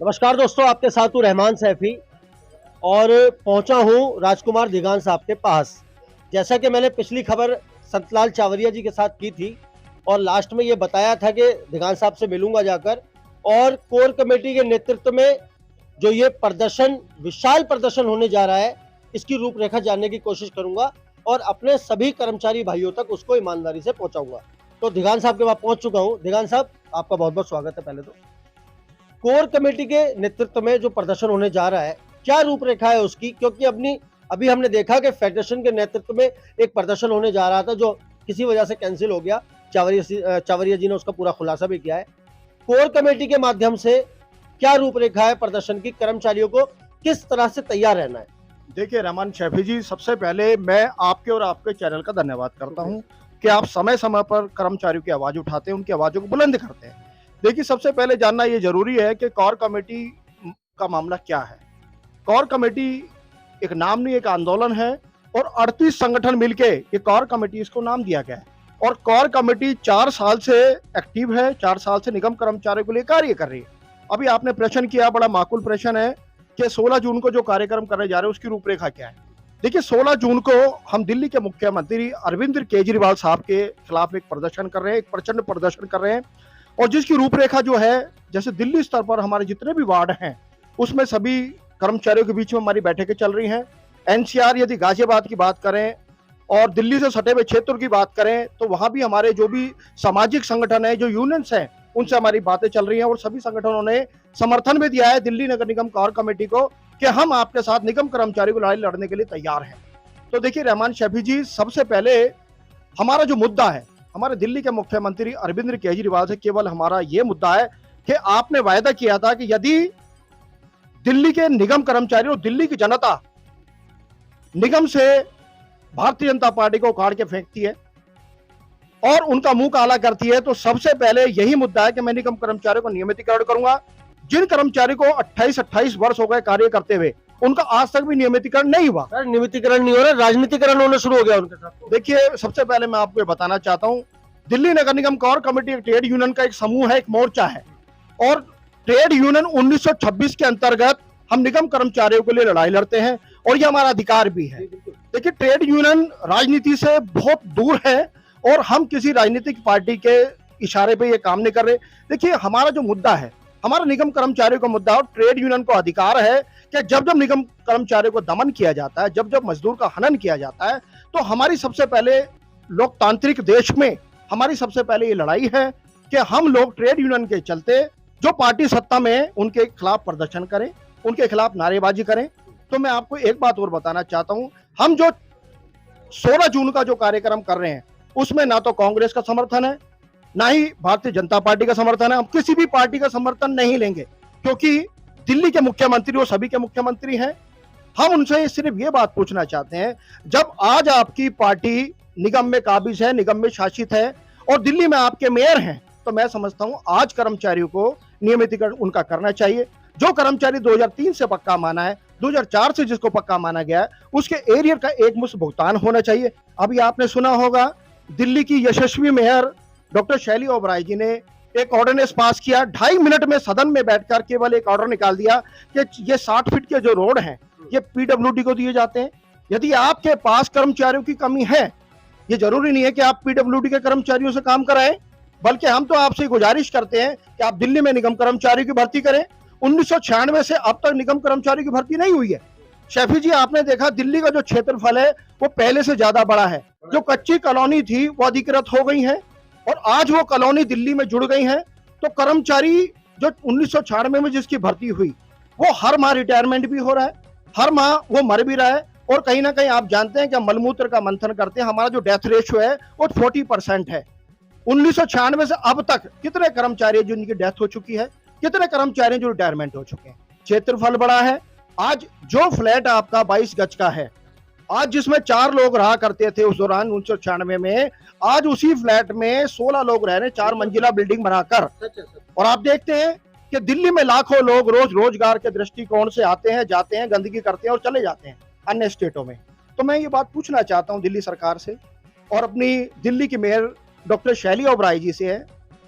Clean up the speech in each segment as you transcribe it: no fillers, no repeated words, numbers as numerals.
नमस्कार दोस्तों, आपके साथ हूँ रहमान सैफी और पहुंचा हूँ राजकुमार दिगान साहब के पास। जैसा कि मैंने पिछली खबर संतलाल चावरिया जी के साथ की थी और लास्ट में ये बताया था कि दिगान साहब से मिलूंगा जाकर और कोर कमेटी के नेतृत्व में जो ये प्रदर्शन, विशाल प्रदर्शन होने जा रहा है, इसकी रूपरेखा जानने की कोशिश करूंगा और अपने सभी कर्मचारी भाइयों तक उसको ईमानदारी से पहुंचाऊंगा। तो दिगान साहब के पास पहुंच चुका हूँ। दिगान साहब, आपका बहुत बहुत स्वागत है। पहले तो कोर कमेटी के नेतृत्व में जो प्रदर्शन होने जा रहा है, क्या रूपरेखा है उसकी? क्योंकि अभी हमने देखा कि फेडरेशन के नेतृत्व में एक प्रदर्शन होने जा रहा था जो किसी वजह से कैंसिल हो गया। चावरिया जी ने उसका पूरा खुलासा भी किया है। कोर कमेटी के माध्यम से क्या रूपरेखा है प्रदर्शन की? कर्मचारियों को किस तरह से तैयार रहना है? देखिए रहमान शैफी जी, सबसे पहले मैं आपके और आपके चैनल का धन्यवाद करता हूं कि आप समय समय पर कर्मचारियों की आवाज उठाते हैं, उनकी आवाजों को बुलंद करते हैं। देखिए, सबसे पहले जानना ये जरूरी है कि कोर कमेटी का मामला क्या है। कोर कमेटी एक नाम नहीं, एक आंदोलन है और 38 संगठन मिलके ये कोर कमेटी, इसको नाम दिया गया है। और कोर कमेटी 4 साल से एक्टिव है, 4 साल से निगम कर्मचारियों के लिए कार्य कर रही है। अभी आपने प्रश्न किया, बड़ा माकूल प्रश्न है कि 16 जून को जो कार्यक्रम करने जा रहे हैं उसकी रूपरेखा क्या है। देखिए, 16 जून को हम दिल्ली के मुख्यमंत्री अरविंद केजरीवाल साहब के खिलाफ एक प्रदर्शन कर रहे हैं, एक प्रचंड प्रदर्शन कर रहे हैं और जिसकी रूपरेखा जो है, जैसे दिल्ली स्तर पर हमारे जितने भी वार्ड हैं उसमें सभी कर्मचारियों के बीच में हमारी बैठकें चल रही हैं। एनसीआर यदि गाजियाबाद की बात करें और दिल्ली से सटे हुए क्षेत्र की बात करें तो वहां भी हमारे जो भी सामाजिक संगठन है, जो यूनियंस हैं, उनसे हमारी बातें चल रही हैं और सभी संगठनों ने समर्थन भी दिया है दिल्ली नगर निगम कोर कमेटी को कि हम आपके साथ निगम कर्मचारियों की लड़ाई लड़ने के लिए तैयार हैं। तो देखिए रहमान शफी जी, सबसे पहले हमारा जो मुद्दा है, हमारे दिल्ली के मुख्यमंत्री अरविंद केजरीवाल से केवल हमारा ये मुद्दा है कि आपने वायदा किया था कि यदि दिल्ली के निगम कर्मचारी और दिल्ली की जनता निगम से भारतीय जनता पार्टी को उखाड़ के फेंकती है और उनका मुंह काला करती है, तो सबसे पहले यही मुद्दा है कि मैं निगम कर्मचारियों को नियमितीकरण करूंगा। जिन कर्मचारी को 28 वर्ष हो गए कार्य करते हुए, उनका आज तक भी नियमितीकरण नहीं हुआ। नियमितीकरण नहीं हो रहा, राजनीतिकरण होना शुरू हो गया उनके साथ। देखिए, सबसे पहले मैं आपको बताना चाहता हूं, दिल्ली नगर निगम कोर कमेटी एक ट्रेड यूनियन का एक समूह है, एक मोर्चा है और ट्रेड यूनियन 1926 के अंतर्गत हम निगम कर्मचारियों के लिए लड़ाई लड़ते हैं और यह हमारा अधिकार भी है। देखिए, ट्रेड यूनियन राजनीति से बहुत दूर है और हम किसी राजनीतिक पार्टी के इशारे पे ये काम नहीं कर रहे। देखिए, हमारा जो मुद्दा है, हमारा निगम कर्मचारियों का मुद्दा और ट्रेड यूनियन को अधिकार है कि जब जब निगम कर्मचारियों को दमन किया जाता है, जब जब मजदूर का हनन किया जाता है, तो हमारी सबसे पहले लोकतांत्रिक देश में हमारी सबसे पहले ये लड़ाई है कि हम लोग ट्रेड यूनियन के चलते जो पार्टी सत्ता में उनके खिलाफ प्रदर्शन करें, उनके खिलाफ नारेबाजी करें। तो मैं आपको एक बात और बताना चाहता हूं, हम जो 16 जून का जो कार्यक्रम कर रहे हैं उसमें ना तो कांग्रेस का समर्थन है, ना ही भारतीय जनता पार्टी का समर्थन है। हम किसी भी पार्टी का समर्थन नहीं लेंगे क्योंकि दिल्ली के मुख्यमंत्री वो सभी के मुख्यमंत्री हैं। हम उनसे सिर्फ ये बात पूछना चाहते हैं, जब आज आपकी पार्टी निगम में काबिज है, निगम में शासित है और दिल्ली में आपके मेयर हैं, तो मैं समझता हूं आज कर्मचारियों को नियमितीकरण उनका करना चाहिए। जो कर्मचारी 2003 से पक्का माना है, 2004 से जिसको पक्का माना गया है, उसके एरियर का एक मुश्त भुगतान होना चाहिए। अभी आपने सुना होगा, दिल्ली की यशस्वी मेयर डॉक्टर शैली ओबराय जी ने एक ऑर्डिनेंस पास किया, 2.5 मिनट में सदन में बैठकर केवल एक ऑर्डर निकाल दिया कि ये 60 फीट के जो रोड हैं ये पीडब्ल्यूडी को दिए जाते हैं। यदि आपके पास कर्मचारियों की कमी है, ये जरूरी नहीं है कि आप पीडब्ल्यूडी के कर्मचारियों से काम कराएं, बल्कि हम तो आपसे गुजारिश करते हैं कि आप दिल्ली में निगम कर्मचारियों की भर्ती करें। 1996 से अब तक निगम कर्मचारियों की भर्ती नहीं हुई है। शैफी जी, आपने देखा दिल्ली का जो क्षेत्रफल है वो पहले से ज्यादा बड़ा है। जो कच्ची कॉलोनी थी वो अधिकृत हो गई है और आज वो कॉलोनी दिल्ली में जुड़ गई है। तो कर्मचारी जो 1996 में जिसकी भर्ती हुई, वो हर माह रिटायरमेंट भी हो रहा है, हर माह वो मर भी रहा है और कहीं ना कहीं आप जानते हैं कि मलमूत्र का मंथन करते हैं, हमारा जो डेथ रेशियो है वो 40% है। 1996 से अब तक कितने कर्मचारी जिनकी डेथ हो चुकी है, कितने कर्मचारी जो रिटायरमेंट हो चुके हैं। क्षेत्रफल बड़ा है। आज जो फ्लैट आपका 22 गज का है, आज जिसमें 4 लोग रहा करते थे उस दौरान 1996 में, आज उसी फ्लैट में 16 लोग रह रहे हैं, 4 मंजिला बिल्डिंग बनाकर। और आप देखते हैं कि दिल्ली में लाखों लोग रोज रोजगार के दृष्टिकोण से आते हैं, जाते हैं, गंदगी करते हैं और चले जाते हैं अन्य स्टेटों में। तो मैं ये बात पूछना चाहता हूं दिल्ली सरकार से और अपनी दिल्ली की मेयर डॉक्टर शैली ओबराय जी से है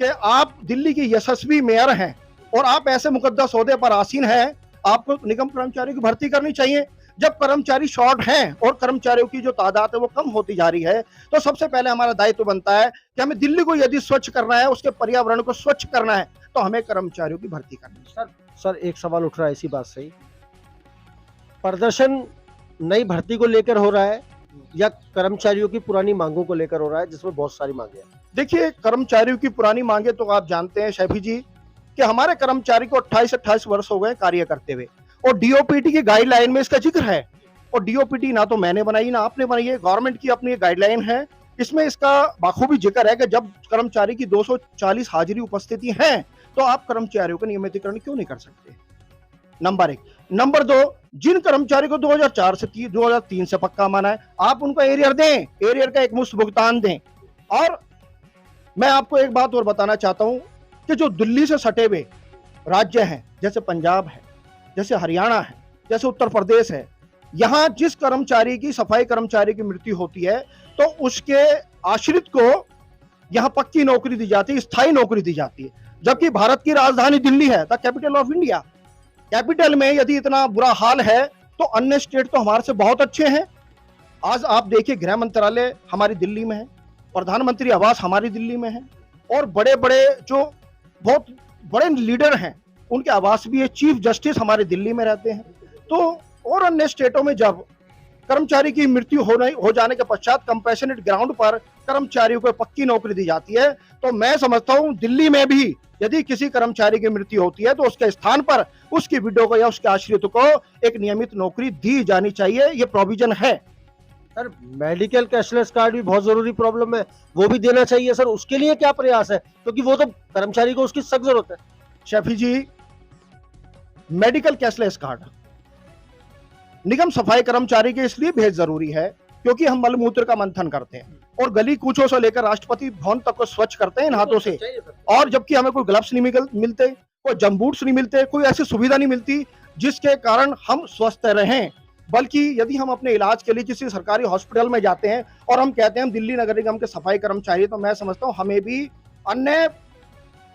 कि आप दिल्ली की यशस्वी मेयर हैं और आप ऐसे मुकद्दस ओहदे पर आसीन हैं, आपको निगम कर्मचारियों की भर्ती करनी चाहिए। जब कर्मचारी शॉर्ट हैं और कर्मचारियों की जो तादाद है वो कम होती जा रही है, तो सबसे पहले हमारा दायित्व बनता है कि हमें दिल्ली को यदि स्वच्छ करना है, उसके पर्यावरण को स्वच्छ करना है, तो हमें कर्मचारियों की भर्ती करनी है। सर एक सवाल उठ रहा है इसी बात से ही, प्रदर्शन नई भर्ती को लेकर हो रहा है या कर्मचारियों की पुरानी मांगों को लेकर हो रहा है, जिसमें बहुत सारी मांगे हैं? देखिए, कर्मचारियों की पुरानी मांगे तो आप जानते हैं शैफी जी कि हमारे कर्मचारी को 28 वर्ष हो गए कार्य करते हुए, और डीओपीटी की गाइडलाइन में इसका जिक्र है। और डीओपीटी ना तो मैंने बनाई ना आपने बनाई है, गवर्नमेंट की अपनी गाइडलाइन है। इसमें इसका बाखूबी जिक्र है कि जब कर्मचारी की 240 हाजिरी उपस्थिति है तो आप कर्मचारियों का नियमितीकरण क्यों नहीं कर सकते। नंबर 1। नंबर 2, जिन कर्मचारी को 2003 से पक्का माना है, आप उनको एरियर दें, एरियर का एक मुश्त भुगतान दें। और मैं आपको एक बात और बताना चाहता हूं कि जो दिल्ली से सटे हुए राज्य हैं, जैसे पंजाब है, जैसे हरियाणा है, जैसे उत्तर प्रदेश है, यहां जिस कर्मचारी की, सफाई कर्मचारी की मृत्यु होती है तो उसके आश्रित को यहां पक्की नौकरी दी जाती है, स्थायी नौकरी दी जाती है। जबकि भारत की राजधानी दिल्ली है, the capital of India. Capital में यदि इतना बुरा हाल है तो अन्य स्टेट तो हमारे से बहुत अच्छे हैं। आज आप देखिए, गृह मंत्रालय हमारी दिल्ली में है, प्रधानमंत्री आवास हमारी दिल्ली में है, और बड़े बड़े जो बहुत बड़े लीडर हैं उनके आवास भी है, चीफ जस्टिस हमारे दिल्ली में रहते हैं। तो और अन्य स्टेटों में जब कर्मचारी की मृत्यु हो जाने के पश्चात कंपैशनेट ग्राउंड पर कर्मचारियों को पक्की नौकरी दी जाती है, तो मैं समझता हूं दिल्ली में भी यदि किसी कर्मचारी की मृत्यु होती है तो उसके स्थान पर उसकी विडो को या उसके आश्रित को एक नियमित नौकरी दी जानी चाहिए। ये प्रोविजन है। सर मेडिकल कैशलेस कार्ड भी बहुत जरूरी प्रॉब्लम है, वो भी देना चाहिए सर। उसके लिए क्या प्रयास है, क्योंकि वो तो कर्मचारी को उसकी सख्त जरूरत है। शफी जी, मेडिकल कैशलेस कार्ड निगम सफाई कर्मचारी के इसलिए बेहद जरूरी है क्योंकि हम मलमूत्र का मंथन करते हैं और गली कूचों से लेकर राष्ट्रपति भवन तक को स्वच्छ करते हैं इन हाथों से, और जबकि हमें कोई ग्लव्स नहीं मिलते, कोई जम्बूट्स नहीं मिलते, कोई ऐसी सुविधा नहीं मिलती जिसके कारण हम स्वस्थ रहें। बल्कि यदि हम अपने इलाज के लिए किसी सरकारी हॉस्पिटल में जाते हैं और हम कहते हैं हम दिल्ली नगर निगम के सफाई कर्मचारी, तो मैं समझता हूं हमें भी अन्य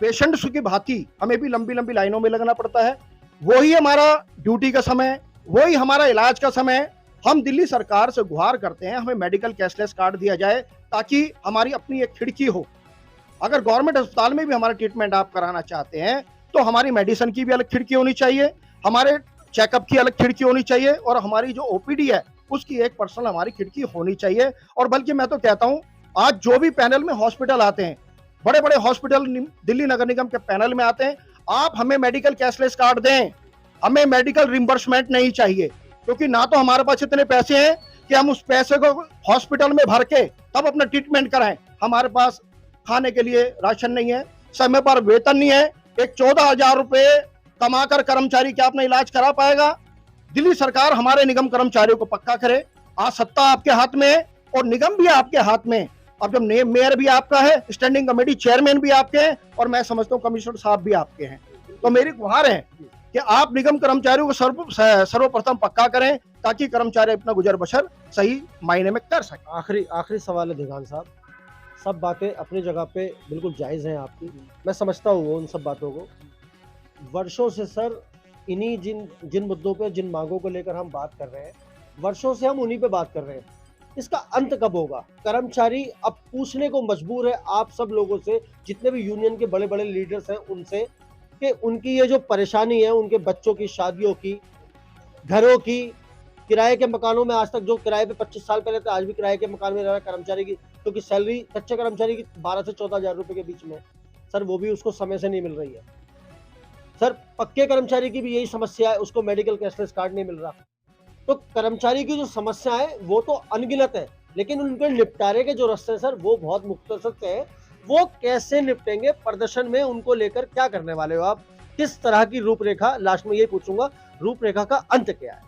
पेशेंट्स की भांति हमें भी लंबी लंबी लाइनों में लगना पड़ता है। वही हमारा ड्यूटी का समय, वही हमारा इलाज का समय। हम दिल्ली सरकार से गुहार करते हैं हमें मेडिकल कैशलेस कार्ड दिया जाए ताकि हमारी अपनी एक खिड़की हो। अगर गवर्नमेंट अस्पताल में भी हमारा ट्रीटमेंट आप कराना चाहते हैं तो हमारी मेडिसिन की भी अलग खिड़की होनी चाहिए, हमारे चेकअप की अलग खिड़की होनी चाहिए, और हमारी जो ओपीडी है उसकी एक पर्सनल हमारी खिड़की होनी चाहिए। और बल्कि मैं तो कहता हूं आज जो भी पैनल में हॉस्पिटल आते हैं, बड़े बड़े हॉस्पिटल दिल्ली नगर निगम के पैनल में आते हैं, आप हमें मेडिकल कैशलेस कार्ड दें, हमें मेडिकल रिम्बर्समेंट नहीं चाहिए। क्योंकि ना तो हमारे पास इतने पैसे हैं कि हम उस पैसे को हॉस्पिटल में भर के तब अपना ट्रीटमेंट कराएं, हमारे पास खाने के लिए राशन नहीं है, समय पर वेतन नहीं है। एक 14,000 रुपए कमाकर कर्मचारी क्या अपना इलाज करा पाएगा। दिल्ली सरकार हमारे निगम कर्मचारियों को पक्का करे। आज सत्ता आपके हाथ में है और निगम भी आपके हाथ में। अब जब मेयर भी आपका है, स्टैंडिंग कमेटी चेयरमैन भी आपके हैं, और मैं समझता हूँ कमिश्नर साहब भी आपके हैं, तो मेरी गुहार है कि आप निगम कर्मचारियों को सर्वप्रथम पक्का करें ताकि कर्मचारी अपना गुजर बसर सही मायने में कर सके। आखिरी सवाल है दिगान साहब, सब बातें अपनी जगह पे बिल्कुल जायज़ हैं आपकी, मैं समझता हूँ उन सब बातों को। वर्षों से सर इन्हीं जिन मुद्दों पे, जिन मांगों को लेकर हम बात कर रहे हैं, वर्षों से हम उन्हीं पे बात कर रहे हैं। इसका अंत कब होगा? कर्मचारी अब पूछने को मजबूर है आप सब लोगों से, जितने भी यूनियन के बड़े बड़े लीडर्स हैं उनसे, कि उनकी ये जो परेशानी है, उनके बच्चों की शादियों की, घरों की, किराए के मकानों में आज तक जो किराए पे 25 साल पहले थे आज भी किराए के मकान में रह रहा है कर्मचारी की, क्योंकि सैलरी कच्चे कर्मचारी की 12 से 14,000 रुपए के बीच में सर, वो भी उसको समय से नहीं मिल रही है। सर पक्के कर्मचारी की भी यही समस्या है, उसको मेडिकल कैशलेस कार्ड नहीं मिल रहा। तो कर्मचारी की जो समस्या है वो तो अनगिनत है, लेकिन उनके निपटारे के जो रास्ते हैं सर वो बहुत मुख्तसर से है। वो कैसे निपटेंगे? प्रदर्शन में उनको लेकर क्या करने वाले हो आप? किस तरह की रूपरेखा? लास्ट में ये पूछूंगा, रूपरेखा का अंत क्या है?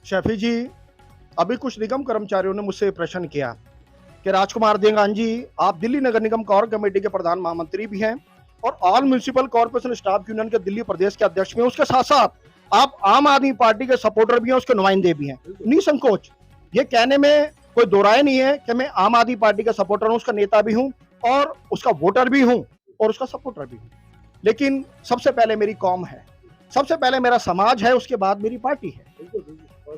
शफी जी, अभी कुछ निगम कर्मचारियों ने मुझसे प्रश्न किया कि राजकुमार देंगान जी, आप दिल्ली नगर निगम कोर कमेटी के प्रधान महामंत्री भी हैं और all municipal corporation staff union के दिल्ली प्रदेश के अध्यक्ष भी हैं, उसके साथ साथ आप आम आदमी पार्टी के सपोर्टर भी हैं, उसके नुमाइंदे भी हैं। निसंकोच ये कहने में कोई दो राय नहीं है कि मैं आम आदमी पार्टी का सपोर्टर हूं, उसका नेता भी हूं और उसका वोटर भी हूं और उसका सपोर्टर भी हूं। लेकिन सबसे पहले मेरी कौम है, सबसे पहले मेरा समाज है, उसके बाद मेरी पार्टी है।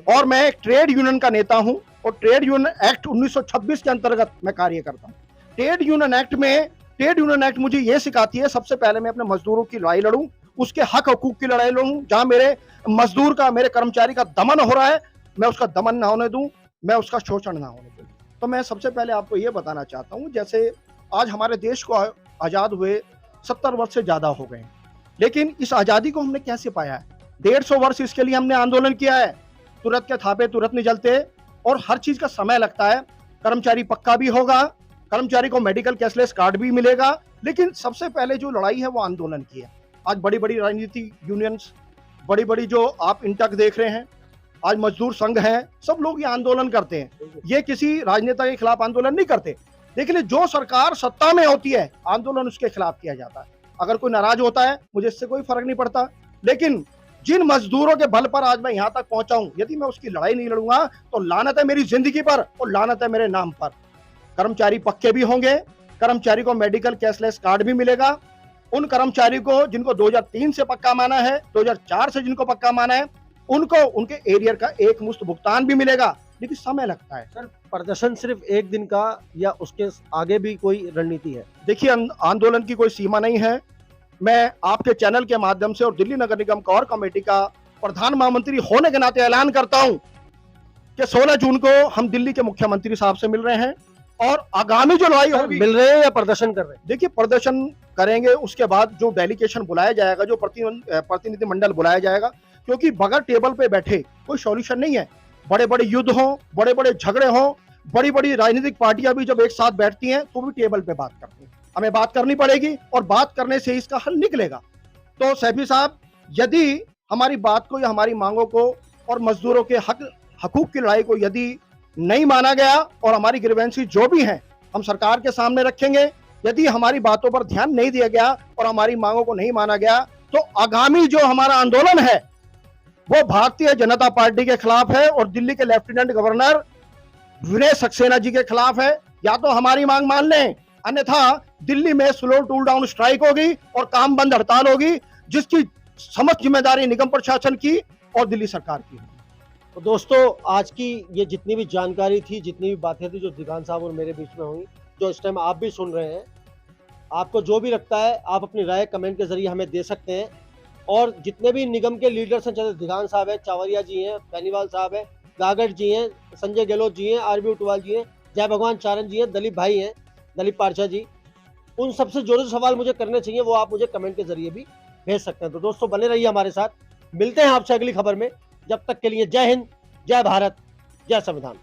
और मैं एक ट्रेड यूनियन का नेता हूं और ट्रेड यूनियन एक्ट 1926 के अंतर्गत मैं कार्य करता हूं। ट्रेड यूनियन एक्ट मुझे ये सिखाती है, सबसे पहले मैं अपने मजदूरों की लड़ाई लड़ूं, उसके हक हकूक की लड़ाई लड़ूं। जहां मेरे मजदूर का, मेरे कर्मचारी का दमन हो रहा है, मैं उसका दमन ना होने दूं, मैं उसका शोषण ना होने दूं। तो मैं सबसे पहले आपको ये बताना चाहता हूं, जैसे आज हमारे देश को आजाद हुए 70 वर्ष से ज्यादा हो गए, लेकिन इस आजादी को हमने कैसे पाया है? 150 वर्ष इसके लिए हमने आंदोलन किया है। तुरंत के थापे तुरंत नहीं जलते और हर चीज का समय लगता है। कर्मचारी पक्का भी होगा, कर्मचारी को मेडिकल कैशलेस कार्ड भी मिलेगा, लेकिन सबसे पहले जो लड़ाई है वो आंदोलन की है। आज बड़ी बड़ी राजनीतिक यूनियंस, बड़ी बड़ी जो आप इंटक देख रहे हैं, आज मजदूर संघ हैं, सब लोग ये आंदोलन करते हैं। ये किसी राजनेता के खिलाफ आंदोलन नहीं करते, लेकिन जो सरकार सत्ता में होती है आंदोलन उसके खिलाफ किया जाता है। अगर कोई नाराज होता है मुझे इससे कोई फर्क नहीं पड़ता, लेकिन जिन मजदूरों के बल पर आज मैं यहां तक पहुंचा हूं, यदि मैं उसकी लड़ाई नहीं लड़ूंगा तो लानत है मेरी जिंदगी पर और लानत है मेरे नाम पर। कर्मचारी पक्के भी होंगे, कर्मचारी को मेडिकल कैशलेस कार्ड भी मिलेगा। उन कर्मचारी को जिनको 2003 से पक्का माना है, 2004 से जिनको पक्का माना है, उनको उनके एरियर का एक मुश्त भुगतान भी मिलेगा, लेकिन समय लगता है। सर, प्रदर्शन सिर्फ एक दिन का या उसके आगे भी कोई रणनीति है? देखिए, आंदोलन की कोई सीमा नहीं है। मैं आपके चैनल के माध्यम से और दिल्ली नगर निगम कोर कमेटी का प्रधान महामंत्री होने के नाते ऐलान करता हूं कि 16 जून को हम दिल्ली के मुख्यमंत्री साहब से मिल रहे हैं और आगामी जो लड़ाई होगी। मिल रहे हैं या प्रदर्शन कर रहे हैं? देखिए, प्रदर्शन करेंगे, उसके बाद जो डेलीगेशन बुलाया जाएगा, जो प्रतिनिधि मंडल बुलाया जाएगा, क्योंकि बगैर टेबल पे बैठे कोई सॉल्यूशन नहीं है। बड़े बड़े युद्ध हों, बड़े बड़े झगड़े हों, बड़ी बड़ी राजनीतिक पार्टियां भी जब एक साथ बैठती हैं तो भी टेबल पे बात करती हैं। हमें बात करनी पड़ेगी और बात करने से इसका हल निकलेगा। तो सैफी साहब, यदि हमारी बात को या हमारी मांगों को और मजदूरों के हकूक की लड़ाई को यदि नहीं माना गया और हमारी ग्रीवेंसी जो भी हैं हम सरकार के सामने रखेंगे, यदि हमारी बातों पर ध्यान नहीं दिया गया और हमारी मांगों को नहीं माना गया, तो आगामी जो हमारा आंदोलन है वो भारतीय जनता पार्टी के खिलाफ है और दिल्ली के लेफ्टिनेंट गवर्नर विनय सक्सेना जी के खिलाफ है। या तो हमारी मांग मान लें, अन्यथा दिल्ली में स्लो टूल डाउन स्ट्राइक होगी और काम बंद हड़ताल होगी, जिसकी समस्त जिम्मेदारी निगम प्रशासन की और दिल्ली सरकार की है। तो दोस्तों, आज की ये जितनी भी जानकारी थी, जितनी भी बातें थी जो दिगान साहब और मेरे बीच में हुई, जो इस टाइम आप भी सुन रहे हैं, आपको जो भी लगता है आप अपनी राय कमेंट के जरिए हमें दे सकते हैं। और जितने भी निगम के लीडर्स हैं, चाहे दिगान साहब है, चावरिया जी हैं, बेनीवाल साहब है, गागड़ जी हैं, संजय गहलोत जी हैं, आरबी उटवाल जी हैं, जय भगवान चारण जी हैं, दलीप भाई हैं, दलीप पारछा जी, उन सबसे जो सवाल मुझे करने चाहिए वो आप मुझे कमेंट के जरिए भी भेज सकते हैं। तो दोस्तों, बने रहिए हमारे साथ, मिलते हैं आपसे अगली खबर में। जब तक के लिए जय हिंद, जय भारत, जय संविधान।